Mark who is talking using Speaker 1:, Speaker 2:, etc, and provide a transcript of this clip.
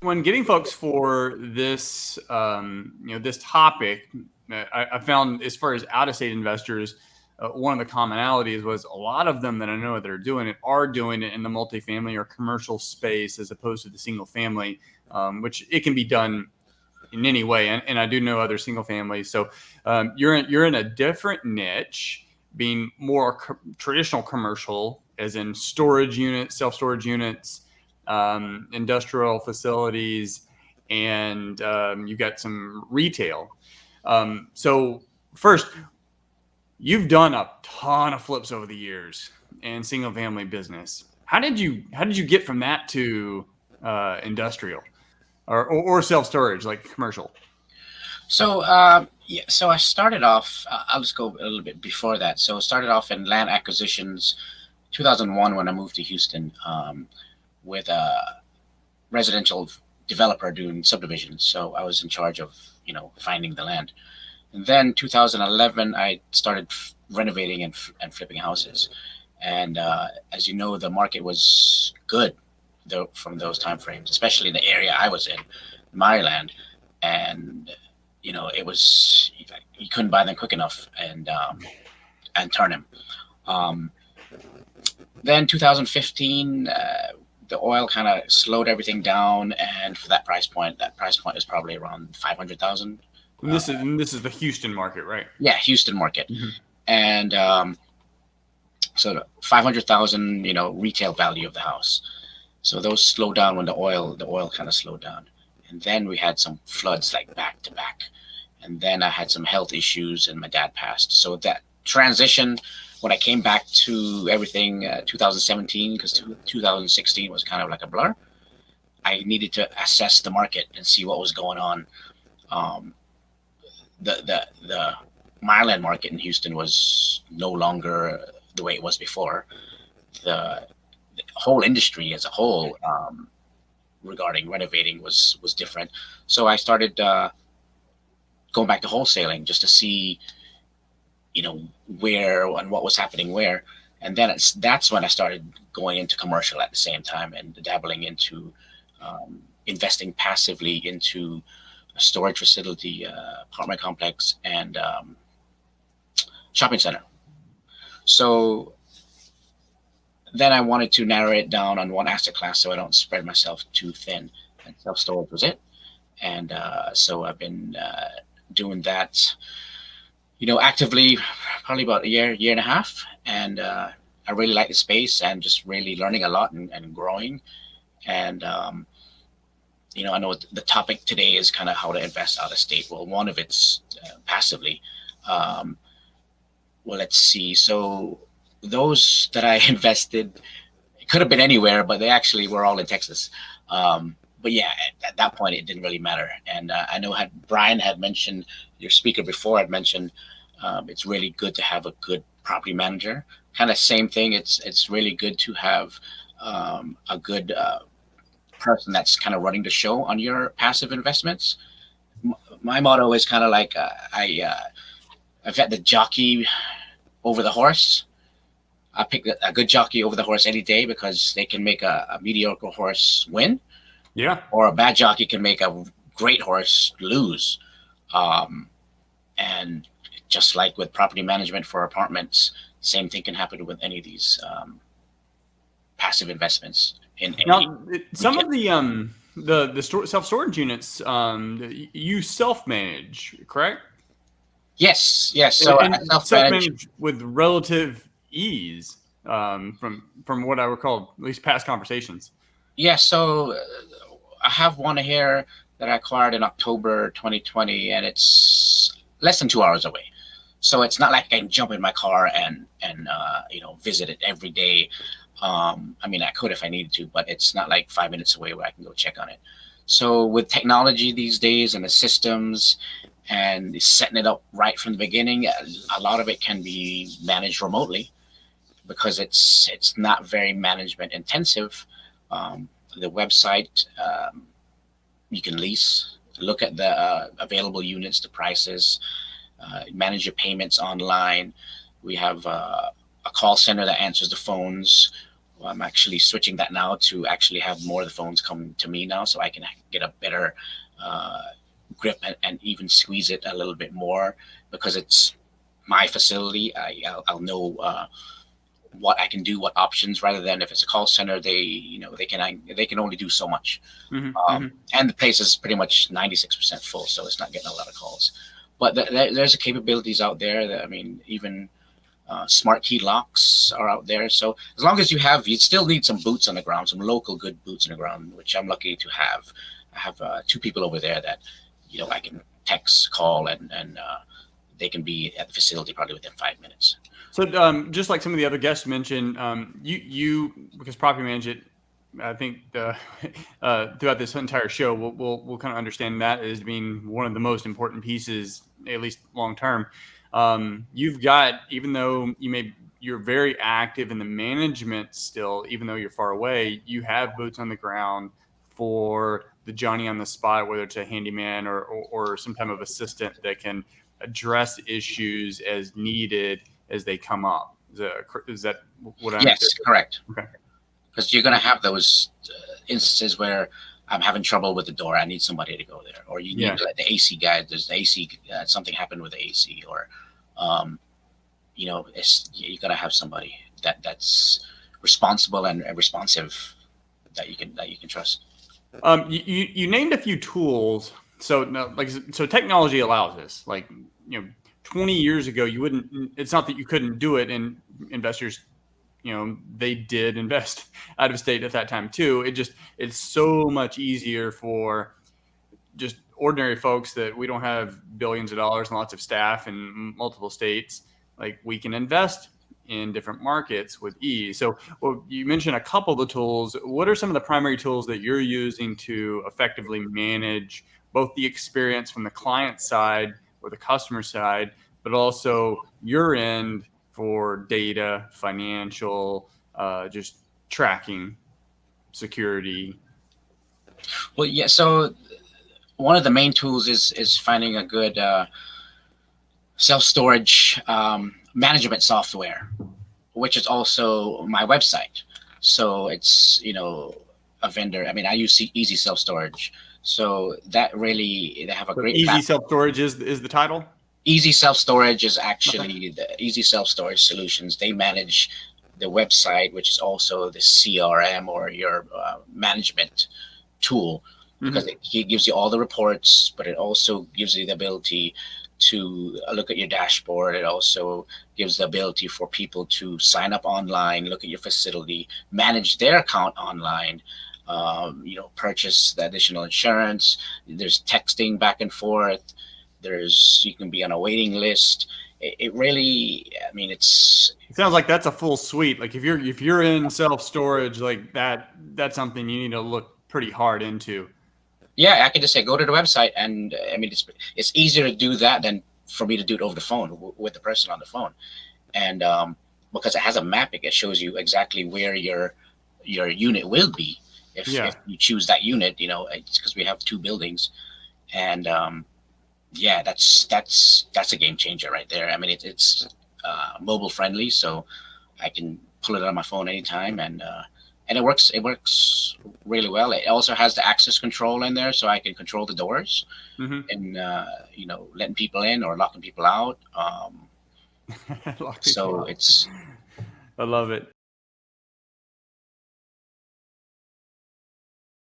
Speaker 1: when getting folks for this, this topic, I found as far as out-of-state investors, one of the commonalities was a lot of them that I know that are doing it in the multifamily or commercial space as opposed to the single family, which it can be done in any way. And I do know other single families. So you're in a different niche, being more traditional commercial, as in storage units, self-storage units, industrial facilities, and you've got some retail. So first, you've done a ton of flips over the years in single family business. How did you get from that to industrial or self storage like commercial?
Speaker 2: So, so I started off. I'll just go a little bit before that. So, I started off in land acquisitions, 2001 when I moved to Houston, with a residential developer doing subdivisions. So I was in charge of finding the land. And then 2011, I started renovating and flipping houses. And as you know, the market was good from those time frames, especially in the area I was in, Maryland. And it was you couldn't buy them quick enough and turn them. Um, then 2015, the oil kind of slowed everything down, and for that price point is probably around 500,000.
Speaker 1: And this is the Houston market, right?
Speaker 2: Yeah, Houston market,
Speaker 1: Mm-hmm.
Speaker 2: and so the 500,000, retail value of the house. So those slowed down when the oil kind of slowed down, and then we had some floods like back to back, and then I had some health issues, and my dad passed. So that transition, when I came back to everything, 2017, because 2016 was kind of like a blur. I needed to assess the market and see what was going on. Um, the Maryland market in Houston was no longer the way it was before. The whole industry as a whole, regarding renovating, was different. So I started going back to wholesaling just to see, where and what was happening where. And then that's when I started going into commercial at the same time and dabbling into investing passively into a storage facility, apartment complex, and shopping center. So then I wanted to narrow it down on one asset class so I don't spread myself too thin. And self storage was it. And so I've been doing that, actively, probably about a year and a half. And I really like the space and just really learning a lot and growing. And I know the topic today is kind of how to invest out of state. Well, one of it's passively. Um, well, let's see. So those that I invested, it could have been anywhere, but they actually were all in Texas. But yeah, at that point, it didn't really matter. And I know Brian had mentioned, your speaker before had mentioned, it's really good to have a good property manager. Kind of same thing. It's really good to have a good person that's kind of running the show on your passive investments. My motto is kind of like I've got the jockey over the horse. I pick a good jockey over the horse any day because they can make a mediocre horse win,
Speaker 1: Yeah.
Speaker 2: or a bad jockey can make a great horse lose. Um, and just like with property management for apartments, same thing can happen with any of these passive investments in any
Speaker 1: Now, some
Speaker 2: retail.
Speaker 1: of the self storage units, you self manage, correct?
Speaker 2: Yes, yes.
Speaker 1: And,
Speaker 2: So I
Speaker 1: and
Speaker 2: self
Speaker 1: self
Speaker 2: manage.
Speaker 1: manage with relative ease, from what I recall, at least past conversations.
Speaker 2: Yeah, so I have one here that I acquired in October 2020, and it's less than 2 hours away. So it's not like I can jump in my car and visit it every day. I mean, I could if I needed to, but it's not like 5 minutes away where I can go check on it. So with technology these days and the systems and setting it up right from the beginning, a lot of it can be managed remotely because it's not very management intensive. The website, you can lease, look at the available units, the prices, manage your payments online. We have a call center that answers the phones, I'm actually switching that now to actually have more of the phones come to me now, so I can get a better grip and even squeeze it a little bit more because it's my facility. I'll know what I can do, what options, rather than if it's a call center, they can only do so much. And the place is pretty much 96% full, so it's not getting a lot of calls. But there's capabilities out there that, I mean, even smart key locks are out there. So as long as you still need some boots on the ground, some local good boots on the ground, which I'm lucky to have. I have 2 people over there that, I can text, call, and they can be at the facility probably within 5 minutes.
Speaker 1: So just like some of the other guests mentioned, you because Property Management, I think throughout this entire show, we'll kind of understand that as being one of the most important pieces, at least long term. You've got, even though you're very active in the management still, even though you're far away, you have boots on the ground for the Johnny on the spot, whether it's a handyman or some type of assistant that can address issues as needed as they come up. Is that what I'm
Speaker 2: Yes, correct.
Speaker 1: Okay.
Speaker 2: Because you're going to have those instances where I'm having trouble with the door. I need somebody to go there. Or you need the AC guy. There's the AC, something happened with the AC. Or, you got to have somebody that's responsible and responsive that you can trust.
Speaker 1: You named a few tools. So technology allows this. 20 years ago, it's not that you couldn't do it, and investors, they did invest out of state at that time too. It's so much easier for just ordinary folks that we don't have billions of dollars and lots of staff in multiple states. Like, we can invest in different markets with ease. So, you mentioned a couple of the tools. What are some of the primary tools that you're using to effectively manage both the experience from the client side or the customer side, but also your end for data, financial, just tracking, security?
Speaker 2: Well, yeah. So one of the main tools is finding a good self-storage management software, which is also my website. So it's, a vendor. I mean, I use Easy Self Storage. So that really, they have a great
Speaker 1: Easy Self Storage is the title?
Speaker 2: Easy Self Storage is actually the Easy Self Storage Solutions. They manage the website, which is also the CRM or your management tool, because it gives you all the reports, but it also gives you the ability to look at your dashboard. It also gives the ability for people to sign up online, look at your facility, manage their account online, purchase the additional insurance. There's texting back and forth. You can be on a waiting list. It really, I mean, it
Speaker 1: sounds like that's a full suite. Like, if you're in self-storage, like that's something you need to look pretty hard into.
Speaker 2: Yeah, I can just say, go to the website, and I mean, it's easier to do that than for me to do it over the phone with the person on the phone. And because it has a mapping, it shows you exactly where your unit will be if you choose that unit. It's because we have 2 buildings, and that's a game changer right there. I mean, it's mobile friendly, so I can pull it on my phone anytime, and it works really well. It also has the access control in there, so I can control the doors and letting people in or locking people out. I love it.